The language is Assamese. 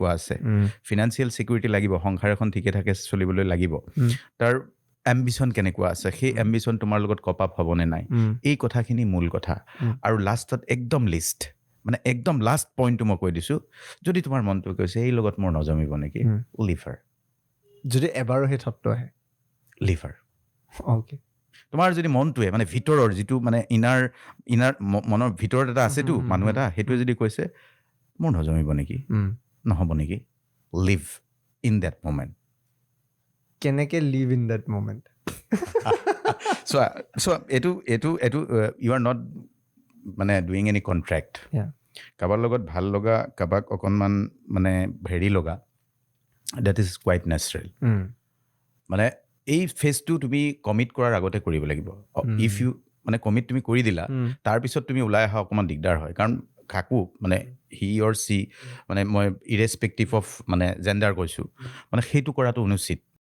পোৱা আছে ফিনান্সিয়েল ছিকিউৰিটি লাগিব সংসাৰ এখন ঠিকে থাকে চলিবলৈ লাগিব তাৰ এম্বিশ্যন কেনেকুৱা আছে সেই এম্বিশ্যন তোমাৰ লগত কপ আপ হ'বনে নাই এই কথাখিনি মূল কথা আৰু লাষ্টত একদম লিষ্ট মানে একদম লাষ্ট পইণ্টটো মই কৈ দিছোঁ যদি তোমাৰ মনটো কৈছে এই লগত মোৰ নজমিব নেকি লিভাৰ যদি এবাৰো সেই থটটো আহে লিভাৰ অ'কে তোমাৰ যদি মনটোৱে মানে ভিতৰৰ যিটো মানে ইনাৰ মনৰ ভিতৰত এটা আছেতো মানুহ এটা সেইটোৱে যদি কৈছে মোৰ নজমিব নেকি নহ'ব নেকি লিভ ইন ডেট মমেণ্ট কেনেকে লিভ ইন ডেট মমেণ্ট চ' এইটো ইউ আৰ নট মানে ডুইং এনি কণ্ট্ৰেক্ট কাৰোবাৰ লগত ভাল লগা কাৰোবাক অকণমান মানে হেৰি লগা ডেট ইজ কুৱাইট নেচাৰেল মানে এই ফেজটো তুমি কমিট কৰাৰ আগতে কৰিব লাগিব ইফ ইউ মানে কমিট তুমি কৰি দিলা তাৰপিছত তুমি ওলাই অহা অকণমান দিগদাৰ হয় কাৰণ কাকো মানে হি অৰ চি মানে মই ইৰেছপেক্টিভ অফ মানে জেণ্ডাৰ কৈছোঁ মানে সেইটো কৰাটো অনুচিত